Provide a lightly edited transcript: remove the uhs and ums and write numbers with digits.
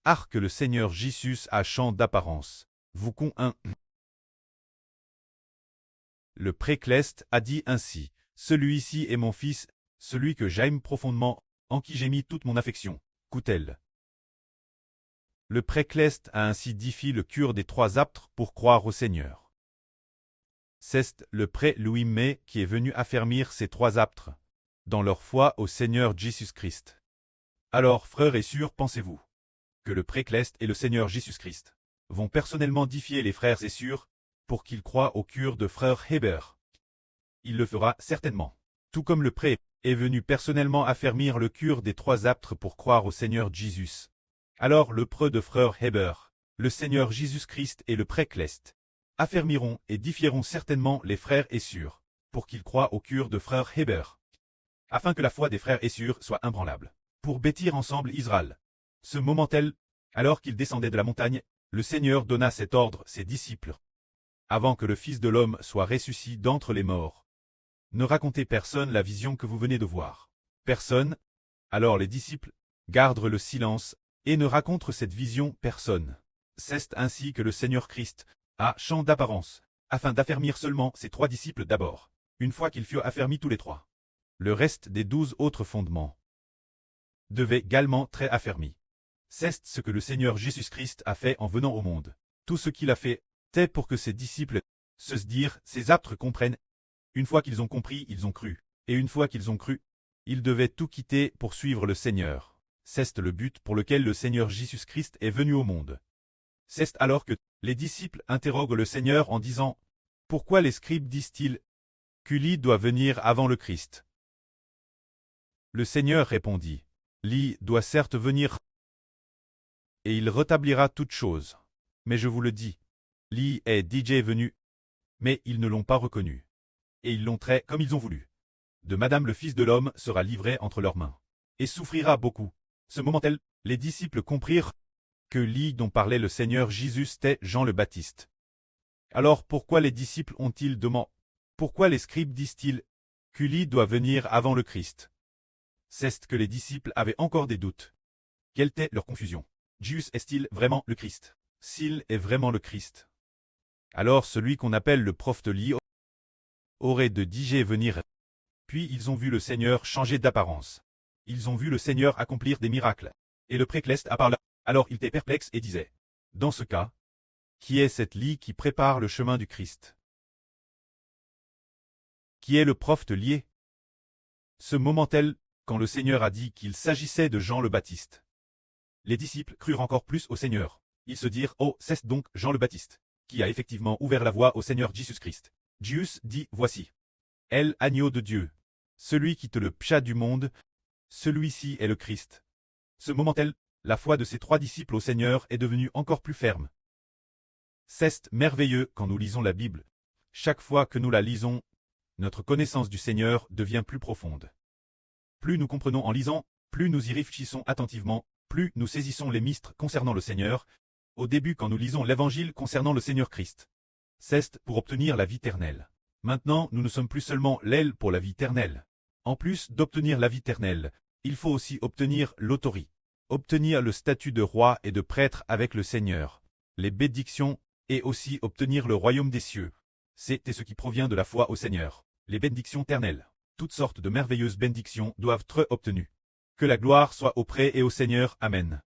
Arc le Seigneur Jésus a champ d'apparence. Vous con 1. Le précleste a dit ainsi, celui-ci est mon fils, celui que j'aime profondément, en qui j'ai mis toute mon affection. Coutel. Le précleste a ainsi diffi le cure des trois aptres pour croire au Seigneur. C'est le pré Louis May qui est venu affermir ces trois aptres, dans leur foi au Seigneur Jésus-Christ. Alors, frères et sœurs, pensez-vous que le précleste et le Seigneur Jésus-Christ vont personnellement diffier les frères et sœurs pour qu'ils croient au cure de frère Heber? Il le fera certainement. Tout comme le pré est venu personnellement affermir le cure des trois aptres pour croire au Seigneur Jésus. Alors le preux de frère Heber, le Seigneur Jésus-Christ et le précleste affermiront et diffieront certainement les frères et sœurs pour qu'ils croient au cure de frère Heber, afin que la foi des frères et sœurs soit imbranlable, pour bâtir ensemble Israël. Ce moment tel, alors qu'il descendait de la montagne, le Seigneur donna cet ordre à ses disciples. Avant que le Fils de l'homme soit ressuscité d'entre les morts, ne racontez personne la vision que vous venez de voir. Personne. Alors les disciples gardent le silence et ne racontent cette vision personne. C'est ainsi que le Seigneur Christ a champ d'apparence, afin d'affermir seulement ses trois disciples d'abord, une fois qu'ils furent affermis tous les trois. Le reste des 12 autres fondements devait également être affermi. C'est ce que le Seigneur Jésus-Christ a fait en venant au monde. Tout ce qu'il a fait, c'est pour que ses disciples se dirent, ses aptres comprennent. Une fois qu'ils ont compris, ils ont cru. Et une fois qu'ils ont cru, ils devaient tout quitter pour suivre le Seigneur. C'est le but pour lequel le Seigneur Jésus-Christ est venu au monde. C'est alors que les disciples interroguent le Seigneur en disant, « Pourquoi les scribes disent-ils qu'Élie doit venir avant le Christ ?» Le Seigneur répondit, « Élie doit certes venir, et il rétablira toutes choses. Mais je vous le dis, Élie est déjà venu, mais ils ne l'ont pas reconnu. Et ils l'ont trait comme ils ont voulu. De Madame le Fils de l'homme sera livré entre leurs mains, et souffrira beaucoup. » Ce moment tel, les disciples comprirent que Élie dont parlait le Seigneur Jésus était Jean le Baptiste. Alors pourquoi les disciples ont-ils demandé? Pourquoi les scribes disent-ils qu'Élie doit venir avant le Christ? C'est que les disciples avaient encore des doutes. Quelle était leur confusion? Jésus est-il vraiment le Christ? S'il est vraiment le Christ, alors celui qu'on appelle le prophète Élie aurait de DJ venir. Puis ils ont vu le Seigneur changer d'apparence. Ils ont vu le Seigneur accomplir des miracles. Et le précleste a parlé. Alors il était perplexe et disait, « Dans ce cas, qui est cette Élie qui prépare le chemin du Christ? Qui est le prophète lié ?» Ce moment tel, quand le Seigneur a dit qu'il s'agissait de Jean le Baptiste, les disciples crurent encore plus au Seigneur. Ils se dirent, « Oh, c'est donc Jean le Baptiste, qui a effectivement ouvert la voie au Seigneur Jésus-Christ. » Jésus dit, « Voici, elle, agneau de Dieu, celui qui te le péché du monde, celui-ci est le Christ. » Ce moment tel, la foi de ces trois disciples au Seigneur est devenue encore plus ferme. C'est merveilleux quand nous lisons la Bible. Chaque fois que nous la lisons, notre connaissance du Seigneur devient plus profonde. Plus nous comprenons en lisant, plus nous y réfléchissons attentivement, plus nous saisissons les mystères concernant le Seigneur. Au début quand nous lisons l'Évangile concernant le Seigneur Christ, c'est pour obtenir la vie éternelle. Maintenant, nous ne sommes plus seulement l'aile pour la vie éternelle. En plus d'obtenir la vie éternelle, il faut aussi obtenir l'autorité, obtenir le statut de roi et de prêtre avec le Seigneur, les bénédictions, et aussi obtenir le royaume des cieux. C'est ce qui provient de la foi au Seigneur, les bénédictions éternelles. Toutes sortes de merveilleuses bénédictions doivent être obtenues. Que la gloire soit auprès et au Seigneur. Amen.